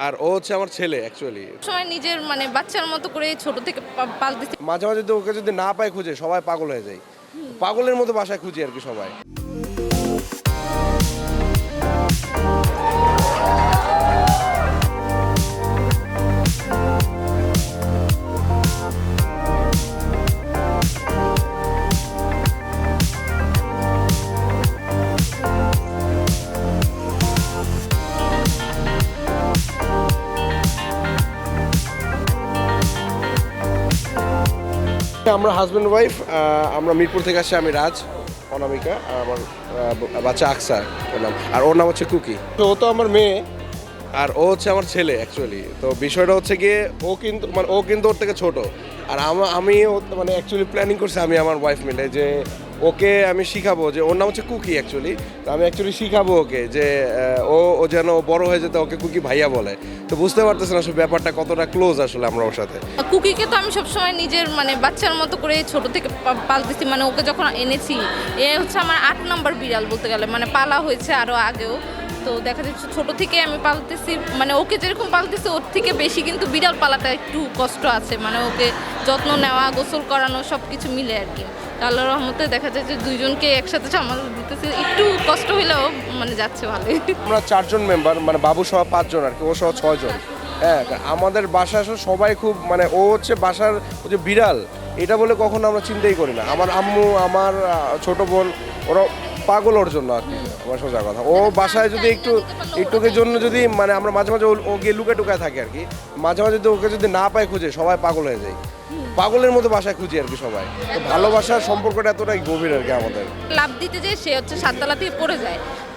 আর ও হচ্ছে আমার ছেলে অ্যাকচুয়ালি। সময় নিজের মানে বাচ্চার মতো করে ছোট থেকে পালতেছি। মাঝে মাঝে তো ওকে যদি না পায় খুঁজে সবাই পাগল হয়ে যায়, পাগলের মতো বাসায় খুঁজি আর কি সবাই। আমরা হাজব্যান্ড ওয়াইফ, আমরা মিরপুর থেকে আসছি। আমি রাজ-অনামিকা, আর আমার বাচ্চা আকসা ওর নাম, আর ওর নাম হচ্ছে কুকি। তো ও তো আমার মেয়ে আর ও হচ্ছে আমার ছেলে অ্যাকচুয়ালি। তো বিষয়টা হচ্ছে গিয়ে ও কিন্তু ওর থেকে ছোট। আর আমি মানে অ্যাকচুয়ালি প্ল্যানিং করছি আমি আমার ওয়াইফ মিলে যে ওকে আমি শিখাবো, যে ওর নাম হচ্ছে কুকি অ্যাকচুয়ালি। তো আমি অ্যাকচুয়ালি শিখাবো ওকে যে ও যেন বড় হয়ে যেতে ওকে কুকি ভাইয়া বলে। তো বুঝতে পারতেছেন আসলে ব্যাপারটা কতটা ক্লোজ আসলে আমরা ওর সাথে। কুকিকে তো আমি সবসময় নিজের মানে বাচ্চার মতো করে ছোট থেকে পালতেছি। মানে ওকে যখন এনেছি, এ হচ্ছে আমার 8 নম্বর বিড়াল বলতে গেলে, মানে পালা হয়েছে আরও আগেও। তো দেখা যাচ্ছে ছোটো থেকে আমি পালতেছি, মানে ওকে যেরকম পালতেছি ওর থেকে বেশি কিন্তু বিড়াল পালাটা একটু কষ্ট আছে। মানে ওকে যত্ন নেওয়া, গোসল করানো সব কিছু মিলে আর কি। আল্লাহর রহমতে দেখা যায় যে দুইজনকে একসাথে সামাল দিতেছি, একটু কষ্ট হলেও মানে যাচ্ছে ভালোই। আমরা 4 জন মেম্বার, মানে বাবু সহ 5 জন আর কি, ও সহ 6 জন। হ্যাঁ, আমাদের বাসা আসলে সবাই খুব মানে ও হচ্ছে বাসার ও যে বিড়াল এটা বলে কখনো আমরা চিন্তাই করি না। আমার আম্মু, আমার ছোট বোন, ওরা পাগল ওর জন্য আর কি। আমার সোজা কথা, ও বাসায় যদি একটুকের জন্য যদি মানে আমরা মাঝে মাঝে ও গিয়ে লুকায় টুকায় থাকে আর কি, মাঝে মাঝে যদি ওকে যদি না পায় খুঁজে সবাই পাগল হয়ে যায়, পাগলের মতো বাসায় খুঁজি আর কি সবাই। তো ভালোবাসার সম্পর্কটা এতটাই গভীর আর কি আমাদের। লাভ দিতে যে সে হচ্ছে 7 তলা থেকে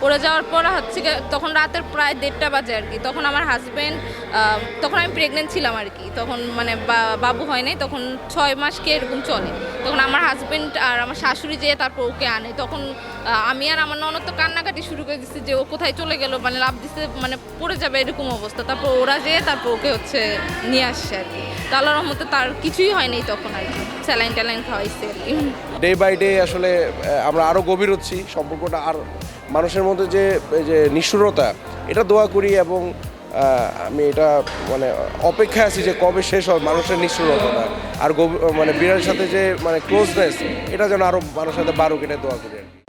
পড়ে যাওয়ার পর হচ্ছে তখন রাতের প্রায় 1:30 বাজে আর কি। তখন আমার হাজব্যান্ড, তখন আমি প্রেগনেন্ট ছিলাম আর কি, তখন মানে বাবু হয় নাই, তখন 6 মাস কে এরকম চলে। তখন আমার হাজব্যান্ড আর আমার শাশুড়ি যেয়ে তারপর ওকে আনে। তখন আমি আর আমার ননদ তো কান্নাকাটি শুরু করে দিচ্ছি যে ও কোথায় চলে গেল, মানে লাভ দিতে মানে পড়ে যাবে এরকম অবস্থা। তারপর ওরা যেয়ে তারপর ওকে হচ্ছে নিয়ে আসছে আর কি। তো আল্লাহর রহমতে তার কিছুই হয়নি তখন আর কি, স্যালাইন ট্যালাইন খাওয়াইছে আর কি। ডে বাই ডে আসলে আমরা আরও গভীর হচ্ছি সম্পর্কটা, আর মানুষের মধ্যে যে নিষ্ঠুরতা এটা দোয়া করি, এবং আমি এটা মানে অপেক্ষায় আছি যে কবে শেষ হয় মানুষের নিষ্ঠুরতাটা। আর মানে বিড়ালের সাথে যে মানে ক্লোজনেস এটা যেন আরও মানুষের সাথে বাড়ুক, এটা দোয়া করি আর কি।